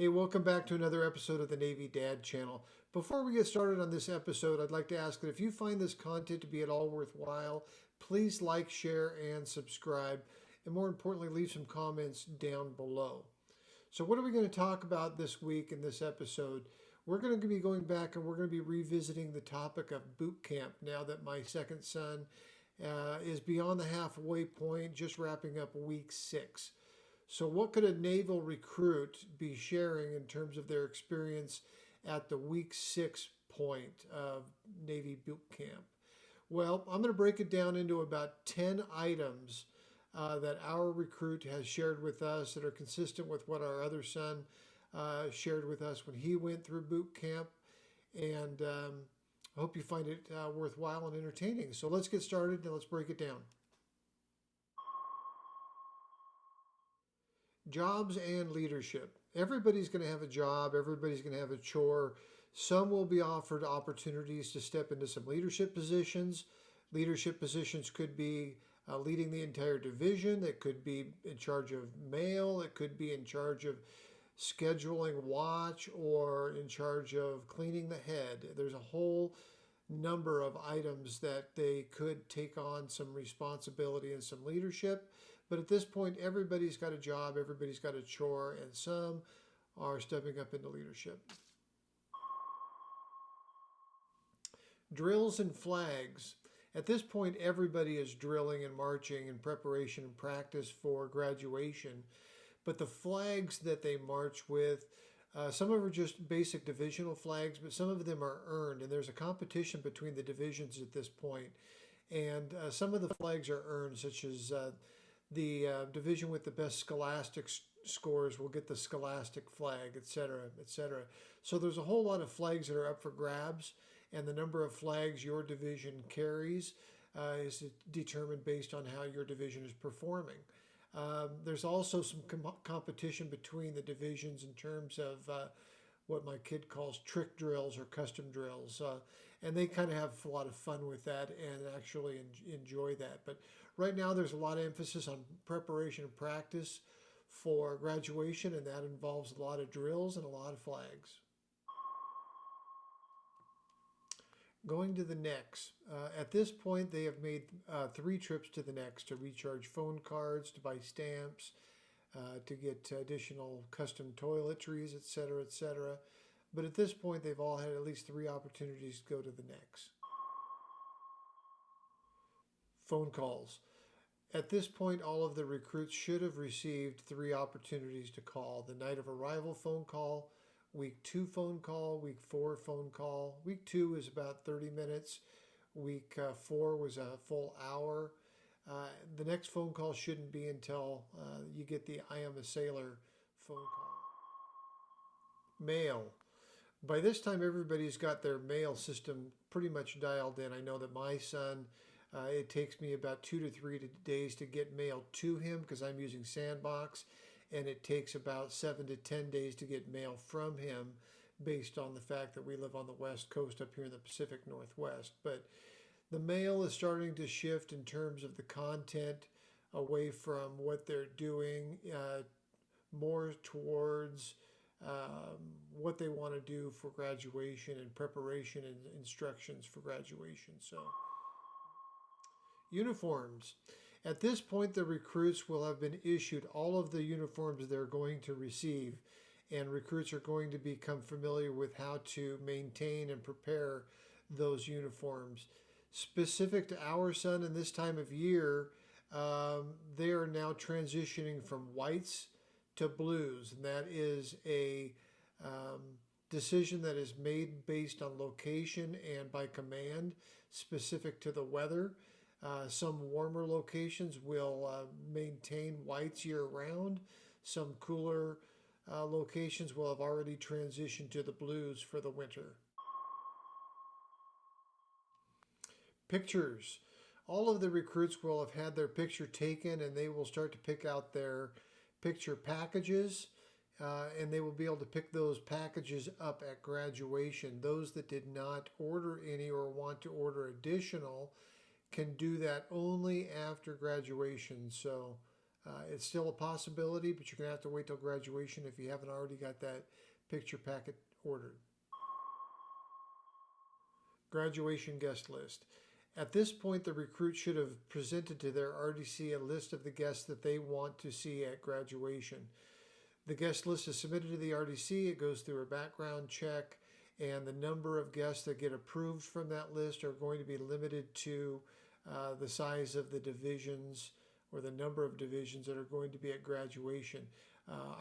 Hey, welcome back to another episode of the Navy Dad channel. Before we get started on this episode, I'd like to ask that if you find this content to be at all worthwhile, please like, share, and subscribe. And more importantly, leave some comments down below. So what are we going to talk about this week in this episode? We're going to be going back and we're going to be revisiting the topic of boot camp now that my second son is beyond the halfway point, just wrapping up week 6. So what could a naval recruit be sharing in terms of their experience at the week 6 point of Navy Bootcamp? Well, I'm going to break it down into about 10 items that our recruit has shared with us that are consistent with what our other son shared with us when he went through boot camp. And I hope you find it worthwhile and entertaining. So let's get started and let's break it down. Jobs and leadership. Everybody's going to have a job. Everybody's going to have a chore. Some will be offered opportunities to step into some leadership positions. Leadership positions could be leading the entire division. It could be in charge of mail. It could be in charge of scheduling watch or in charge of cleaning the head. There's a whole number of items that they could take on some responsibility and some leadership. But at this point, everybody's got a job, everybody's got a chore, and some are stepping up into leadership. Drills and flags. At this point, everybody is drilling and marching in preparation and practice for graduation. But the flags that they march with, some of them are just basic divisional flags, but some of them are earned. And there's a competition between the divisions at this point. And some of the flags are earned, such as the division with the best scholastic scores will get the scholastic flag, etc., etc. So there's a whole lot of flags that are up for grabs, and the number of flags your division carries is determined based on how your division is performing. There's also some competition between the divisions in terms of what my kid calls trick drills or custom drills. And they kind of have a lot of fun with that and actually enjoy that. But right now there's a lot of emphasis on preparation and practice for graduation, and that involves a lot of drills and a lot of flags. Going to the necks. At this point, they have made 3 trips to the necks to recharge phone cards, to buy stamps, to get additional custom toiletries, etc., etc. But at this point, they've all had at least 3 opportunities to go to the necks. Phone calls. At this point, all of the recruits should have received 3 opportunities to call. The night of arrival phone call, week 2 phone call, week 4 phone call. Week 2 was about 30 minutes. Week 4 was a full hour. The next phone call shouldn't be until you get the I am a sailor phone call. Mail. By this time, everybody's got their mail system pretty much dialed in. I know that my son, it takes me about 2 to 3 days to get mail to him because I'm using Sandbox, and it takes about 7 to 10 days to get mail from him based on the fact that we live on the West Coast up here in the Pacific Northwest. But the mail is starting to shift in terms of the content away from what they're doing, more towards what they want to do for graduation and preparation and instructions for graduation. So, uniforms. At this point, the recruits will have been issued all of the uniforms they're going to receive, and recruits are going to become familiar with how to maintain and prepare those uniforms. Specific to our son in this time of year, they are now transitioning from whites to blues, and that is a decision that is made based on location and by command specific to the weather. Some warmer locations will maintain whites year round. Some cooler locations will have already transitioned to the blues for the winter. Pictures. All of the recruits will have had their picture taken, and they will start to pick out their picture packages, and they will be able to pick those packages up at graduation. Those that did not order any or want to order additional can do that only after graduation. So It's still a possibility, but you're going to have to wait till graduation if you haven't already got that picture packet ordered. Graduation guest list. At this point, the recruit should have presented to their RDC a list of the guests that they want to see at graduation. The guest list is submitted to the RDC, it goes through a background check, and the number of guests that get approved from that list are going to be limited to the size of the divisions or the number of divisions that are going to be at graduation.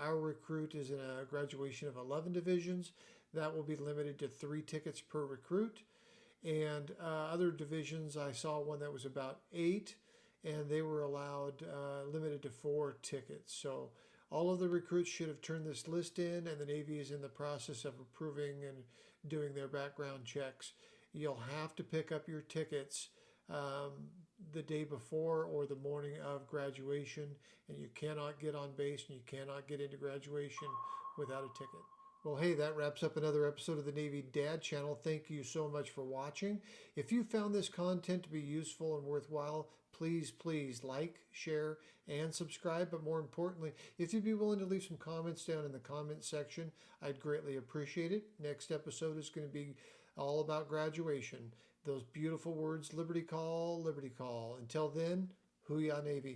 Our recruit is in a graduation of 11 divisions. That will be limited to 3 tickets per recruit. And other divisions, I saw one that was about 8, and they were allowed limited to 4 tickets. So all of the recruits should have turned this list in, and the Navy is in the process of approving and doing their background checks. You'll have to pick up your tickets the day before or the morning of graduation, and you cannot get on base and you cannot get into graduation without a ticket. Well, hey, that wraps up another episode of the Navy Dad Channel. Thank you so much for watching. If you found this content to be useful and worthwhile, please like, share, and subscribe. But more importantly, if you'd be willing to leave some comments down in the comment section, I'd greatly appreciate it. Next episode is going to be all about graduation. Those beautiful words, Liberty Call, Liberty Call. Until then, Hoo-yah Navy.